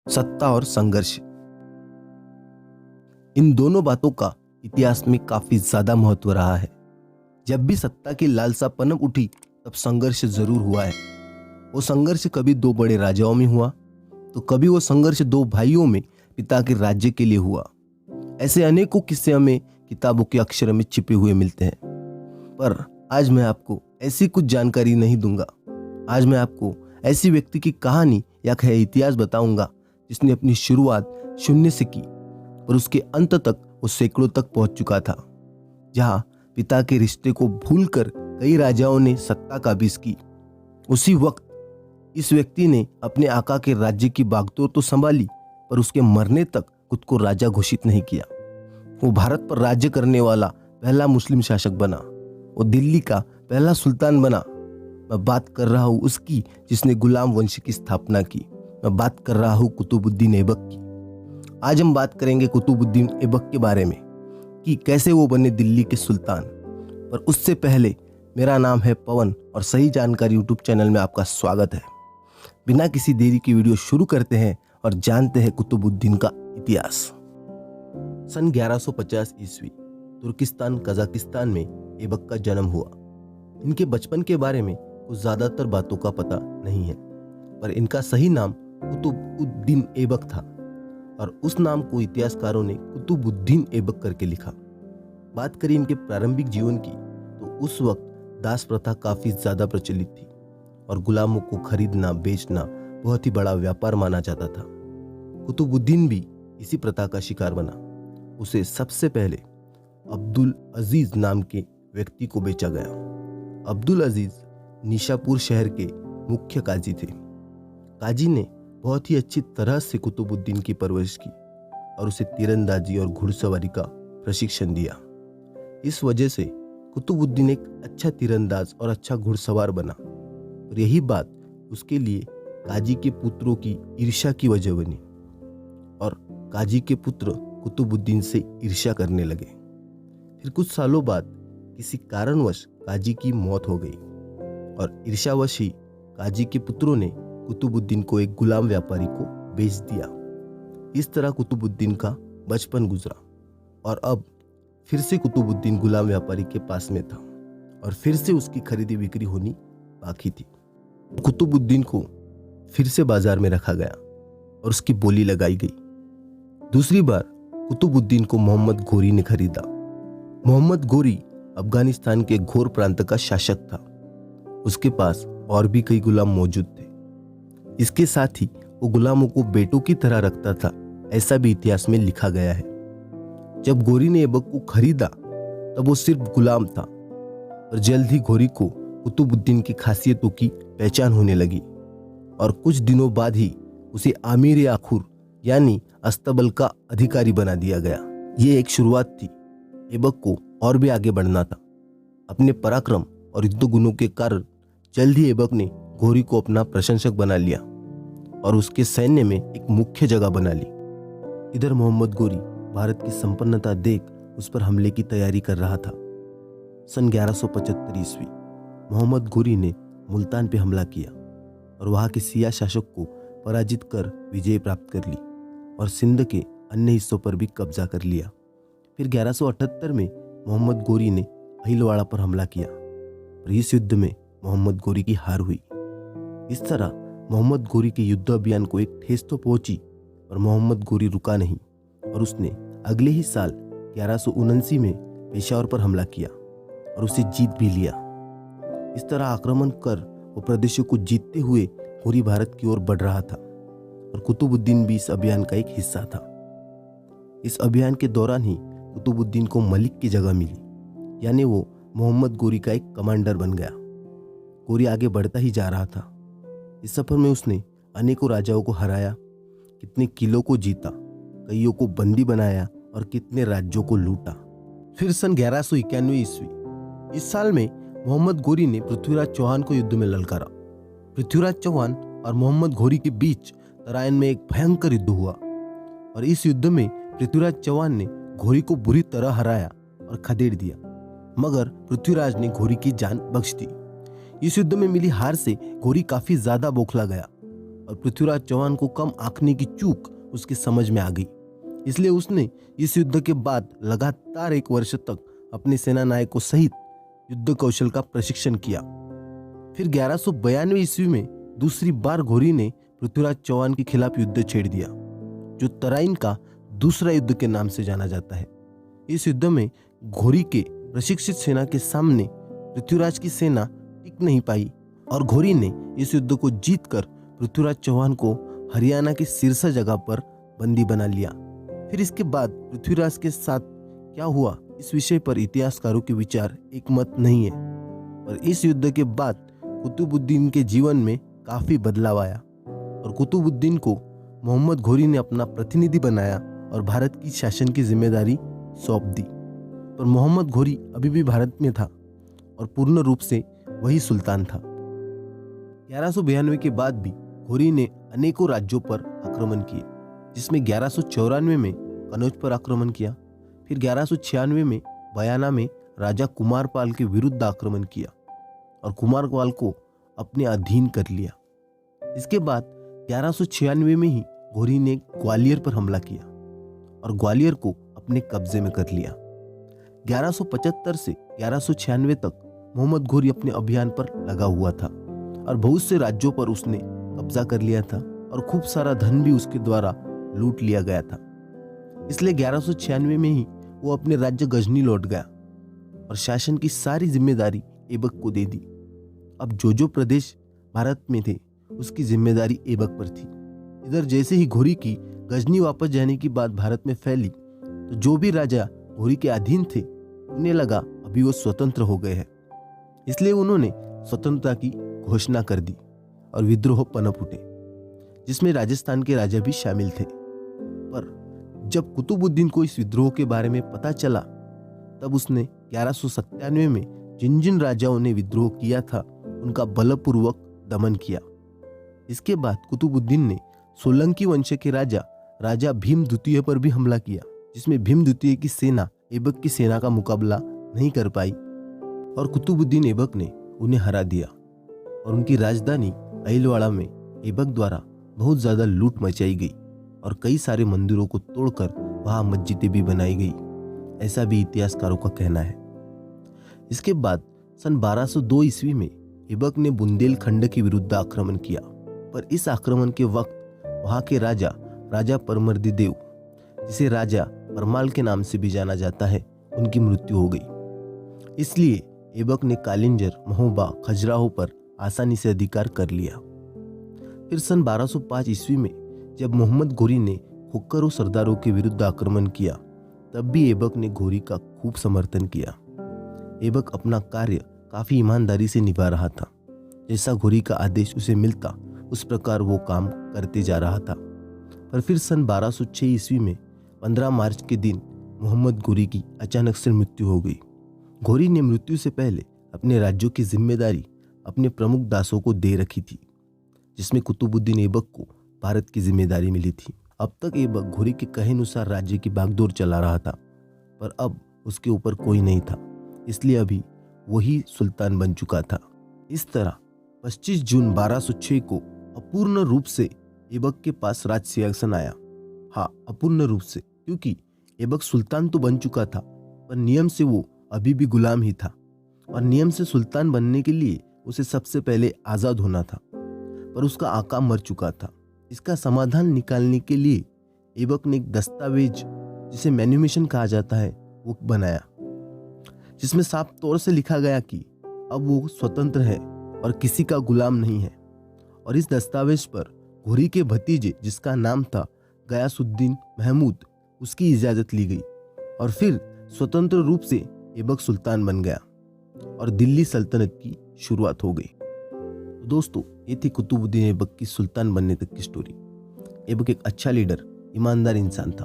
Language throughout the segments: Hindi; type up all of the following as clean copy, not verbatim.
सत्ता और संघर्ष। इन दोनों बातों का इतिहास में काफी ज्यादा महत्व रहा है। जब भी सत्ता की लालसा पनप उठी तब संघर्ष जरूर हुआ है। वो संघर्ष कभी दो बड़े राजाओं में हुआ तो कभी वो संघर्ष दो भाइयों में पिता के राज्य के लिए हुआ। ऐसे अनेकों किस्से हमें किताबों के अक्षर में छिपे हुए मिलते हैं, पर आज मैं आपको ऐसी कुछ जानकारी नहीं दूंगा। आज मैं आपको ऐसी व्यक्ति की कहानी या इतिहास बताऊंगा जिसने अपनी शुरुआत शून्य से की और उसके अंत तक वो सैकड़ों तक पहुंच चुका था। जहां पिता के रिश्ते को भूलकर कई राजाओं ने सत्ता काबिज की, उसी वक्त इस व्यक्ति ने अपने आका के राज्य की बागडोर तो संभाली, पर उसके मरने तक खुद को राजा घोषित नहीं किया। वो भारत पर राज्य करने वाला पहला मुस्लिम शासक बना। वो दिल्ली का पहला सुल्तान बना। मैं बात कर रहा हूँ उसकी जिसने गुलाम वंश की स्थापना की। मैं बात कर रहा हूँ कुतुबुद्दीन ऐबक की। आज हम बात करेंगे कुतुबुद्दीन ऐबक के बारे में कि कैसे वो बने दिल्ली के सुल्तान। पर उससे पहले मेरा नाम है पवन और सही जानकारी यूट्यूब चैनल में आपका स्वागत है। बिना किसी देरी की वीडियो शुरू करते हैं और जानते हैं कुतुबुद्दीन का इतिहास। सन 1150 ईस्वी तुर्किस्तान कजाकिस्तान में ऐबक का जन्म हुआ। इनके बचपन के बारे में कुछ ज़्यादातर बातों का पता नहीं है, पर इनका सही नाम कुतुबुद्दीन ऐबक था और उस नाम को इतिहासकारों ने कुतुबुद्दीन ऐबक करके लिखा। बात करें इनके प्रारंभिक जीवन की तो उस वक्त दास प्रथा काफ़ी ज़्यादा प्रचलित थी और गुलामों को खरीदना बेचना बहुत ही बड़ा व्यापार माना जाता था। कुतुबुद्दीन भी इसी प्रथा का शिकार बना। उसे सबसे पहले अब्दुल अजीज नाम के व्यक्ति को बेचा गया। अब्दुल अजीज निशापुर शहर के मुख्य काजी थे। काजी ने बहुत ही अच्छी तरह से कुतुबुद्दीन की परवरिश की और उसे तीरंदाजी और घुड़सवारी का प्रशिक्षण दिया। इस वजह से कुतुबुद्दीन एक अच्छा तीरंदाज और अच्छा घुड़सवार बना और यही बात उसके लिए काजी के पुत्रों की ईर्ष्या की वजह बनी और काजी के पुत्र कुतुबुद्दीन से ईर्ष्या करने लगे। फिर कुछ सालों बाद किसी कारणवश काजी की मौत हो गई और ईर्ष्यावश ही काजी के पुत्रों ने कुतुबुद्दीन को एक गुलाम व्यापारी को बेच दिया। इस तरह कुतुबुद्दीन का बचपन गुजरा और अब फिर से कुतुबुद्दीन गुलाम व्यापारी के पास में था और फिर से उसकी खरीदी बिक्री होनी बाकी थी। कुतुबुद्दीन को फिर से बाजार में रखा गया और उसकी बोली लगाई गई। दूसरी बार कुतुबुद्दीन को मोहम्मद घोरी ने खरीदा। मोहम्मद घोरी अफगानिस्तान के घोर प्रांत का शासक था। उसके पास और भी कई गुलाम मौजूद थे। इसके साथ ही वो गुलामों को बेटों की तरह रखता था, ऐसा भी इतिहास में लिखा गया है। जब घोरी ने ऐबक को खरीदा तब वो सिर्फ गुलाम था और जल्द ही घोरी को कुतुबुद्दीन की खासियतों की पहचान होने लगी और कुछ दिनों बाद ही उसे आमिर आखुर यानी अस्तबल का अधिकारी बना दिया गया। ये एक शुरुआत थी। ऐबक को और भी आगे बढ़ना था। अपने पराक्रम और युद्ध गुणों के कारण जल्द ही ऐबक ने घोरी को अपना प्रशंसक बना लिया और उसके सैन्य में एक मुख्य जगह बना ली। इधर मोहम्मद घोरी भारत की संपन्नता देख उस पर हमले की तैयारी कर रहा था। सन 1175 ईस्वी मोहम्मद घोरी ने मुल्तान पे हमला किया और वहां के सिया शासक को पराजित कर विजय प्राप्त कर ली और सिंध के अन्य हिस्सों पर भी कब्जा कर लिया। फिर 1178 में मोहम्मद घोरी ने भीलवाड़ा पर हमला किया और इस युद्ध में मोहम्मद घोरी की हार हुई। इस तरह मोहम्मद घोरी के युद्ध अभियान को एक ठेस तो पहुंची, पर मोहम्मद घोरी रुका नहीं और उसने अगले ही साल 1179 में पेशावर पर हमला किया और उसे जीत भी लिया। इस तरह आक्रमण कर वो प्रदेशों को जीतते हुए घोरी भारत की ओर बढ़ रहा था और कुतुबुद्दीन भी इस अभियान का एक हिस्सा था। इस अभियान के दौरान ही कुतुबुद्दीन को मलिक की जगह मिली, यानी वो मोहम्मद घोरी का एक कमांडर बन गया। घोरी आगे बढ़ता ही जा रहा था। इस सफर में उसने अनेकों राजाओं को हराया, कितने किलों को जीता, कईयों को बंदी बनाया और कितने राज्यों को लूटा। फिर सन 1191 ईस्वी, इस साल में मोहम्मद घोरी ने पृथ्वीराज चौहान को युद्ध में ललकारा। पृथ्वीराज चौहान और मोहम्मद घोरी के बीच तराइन में एक भयंकर युद्ध हुआ और इस युद्ध में पृथ्वीराज चौहान ने घोरी को बुरी तरह हराया और खदेड़ दिया, मगर पृथ्वीराज ने घोरी की जान बख्श दी। इस युद्ध में मिली हार से घोरी काफी ज्यादा बौखला गया और पृथ्वीराज चौहान को कम आंकने की चूक उसकी समझ में आ गई। इसलिए उसने इस युद्ध के बाद लगातार 1 वर्ष तक अपने सेना नायकों सहित युद्ध कौशल का प्रशिक्षण किया। फिर 1192 ईस्वी में दूसरी बार घोरी ने पृथ्वीराज चौहान के खिलाफ युद्ध छेड़ दिया, जो तराइन का दूसरा युद्ध के नाम से जाना जाता है। इस युद्ध में घोरी के प्रशिक्षित सेना के सामने पृथ्वीराज की सेना टिक नहीं पाई और घोरी ने इस युद्ध को जीतकर पृथ्वीराज चौहान को हरियाणा की सिरसा जगह पर बंदी बना लिया। फिर इसके बाद पृथ्वीराज के साथ क्या हुआ, इस विषय पर इतिहासकारों के विचार एक मत नहीं है। पर इस युद्ध के बाद कुतुबुद्दीन के जीवन में काफी बदलाव आया और कुतुबुद्दीन को मोहम्मद घोरी ने अपना प्रतिनिधि बनाया और भारत की शासन की जिम्मेदारी सौंप दी। पर मोहम्मद घोरी अभी भी भारत में था और पूर्ण रूप से वही सुल्तान था। 1192 के बाद भी घोरी ने अनेकों राज्यों पर आक्रमण किए, जिसमें 1194 में कनौज पर आक्रमण किया। फिर 1196 में बयाना में राजा कुमारपाल के विरुद्ध आक्रमण किया और कुमारपाल को अपने अधीन कर लिया। इसके बाद 1196 में ही घोरी ने ग्वालियर पर हमला किया और ग्वालियर को अपने कब्जे में कर लिया। 1175 से 1196 तक मोहम्मद घोरी अपने अभियान पर लगा हुआ था और बहुत से राज्यों पर उसने कब्जा कर लिया था और खूब सारा धन भी उसके द्वारा लूट लिया गया था। इसलिए 1196 में ही वो अपने राज्य गजनी लौट गया और शासन की सारी जिम्मेदारी ऐबक को दे दी। अब जो प्रदेश भारत में थे उसकी जिम्मेदारी ऐबक पर थी। इधर जैसे ही घोरी की गजनी वापस जाने की बात भारत में फैली तो जो भी राजा घोरी के अधीन थे उन्हें लगा अभी वो स्वतंत्र हो गए हैं, इसलिए उन्होंने स्वतंत्रता की घोषणा कर दी और विद्रोह पनप उठे, जिसमें राजस्थान के राजा भी शामिल थे। पर जब कुतुबुद्दीन को इस विद्रोह के बारे में पता चला तब उसने 1197 में जिन जिन राजाओं ने विद्रोह किया था उनका बलपूर्वक दमन किया। इसके बाद कुतुबुद्दीन ने सोलंकी वंश के राजा भीम द्वितीय पर भी हमला किया, जिसमें भीम द्वितीय की सेना ऐबक की सेना का मुकाबला नहीं कर पाई और कुतुबुद्दीन ऐबक ने उन्हें हरा दिया और उनकी राजधानी अहिलवाड़ा में ऐबक द्वारा बहुत ज्यादा लूट मचाई गई और कई सारे मंदिरों को तोड़कर वहां मस्जिदें भी बनाई गई, ऐसा भी इतिहासकारों का कहना है। इसके बाद सन 1202 ईस्वी में ऐबक ने बुंदेलखंड के विरुद्ध आक्रमण किया, पर इस आक्रमण के वक्त वहां के राजा परमर्दी देव, जिसे राजा परमाल के नाम से भी जाना जाता है, उनकी मृत्यु हो गई। इसलिए ऐबक ने कालिंजर, महोबा, खजुराहो पर आसानी से अधिकार कर लिया। फिर सन 1205 ईस्वी में जब मोहम्मद घोरी ने खोखर सरदारों के विरुद्ध आक्रमण किया तब भी ऐबक ने घोरी का खूब समर्थन किया। ऐबक अपना कार्य काफी ईमानदारी से निभा रहा था। जैसा घोरी का आदेश उसे मिलता उस प्रकार वो काम करते जा रहा था। पर फिर सन 1206 ईस्वी में 15 मार्च के दिन मोहम्मद घोरी की अचानक से मृत्यु हो गई। घोरी ने मृत्यु से पहले अपने राज्यों की जिम्मेदारी अपने प्रमुख दासों को दे रखी थी, जिसमें कुतुबुद्दीन ऐबक को भारत की जिम्मेदारी मिली थी। अब तक ऐबक घोरी के कहे अनुसार राज्य की बागडोर चला रहा था, पर अब उसके ऊपर कोई नहीं था, इसलिए अभी वही सुल्तान बन चुका था। इस तरह 25 जून 1206 को अपूर्ण रूप से ऐबक के पास राज सिंहासन आया। हाँ, अपूर्ण रूप से, क्योंकि ऐबक सुल्तान तो बन चुका था पर नियम से वो अभी भी गुलाम ही था और नियम से सुल्तान बनने के लिए उसे सबसे पहले आजाद होना था, पर उसका आका मर चुका था। इसका समाधान निकालने के लिए ऐबक ने एक दस्तावेज, जिसे मैन्यूमेशन कहा जाता है, वो बनाया, जिसमें साफ तौर से लिखा गया कि अब वो स्वतंत्र है और किसी का गुलाम नहीं है। और इस दस्तावेज पर घोरी के भतीजे, जिसका नाम था गयासुद्दीन महमूद, उसकी इजाजत ली गई और फिर स्वतंत्र रूप से ऐबक सुल्तान बन गया और दिल्ली सल्तनत की शुरुआत हो गई। तो दोस्तों, ये थी कुतुबुद्दीन ऐबक की सुल्तान बनने तक की स्टोरी। ऐबक एक अच्छा लीडर, ईमानदार इंसान था।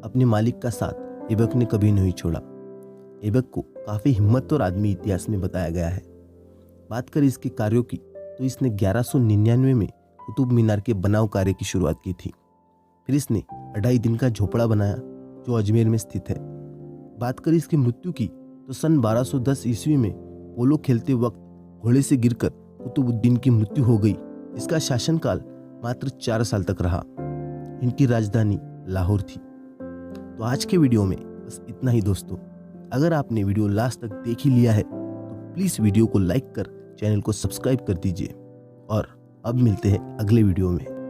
अपने मालिक का साथ ऐबक ने कभी नहीं छोड़ा। ऐबक को काफी हिम्मत और आदमी इतिहास में बताया गया है। बात करें इसके कार्यों की तो इसने 1199 में कुतुब मीनार के बनाव कार्य की शुरुआत की थी। फिर इसने 2.5 दिन का झोपड़ा बनाया जो अजमेर में स्थित है। बात करें इसकी मृत्यु की तो सन 1210 ईस्वी में पोलो खेलते वक्त घोड़े से गिरकर कुतुबुद्दीन की मृत्यु हो गई। इसका शासनकाल मात्र 4 साल तक रहा। इनकी राजधानी लाहौर थी। तो आज के वीडियो में बस इतना ही दोस्तों। अगर आपने वीडियो लास्ट तक देख ही लिया है तो प्लीज़ वीडियो को लाइक कर चैनल को सब्सक्राइब कर दीजिए और अब मिलते हैं अगले वीडियो में।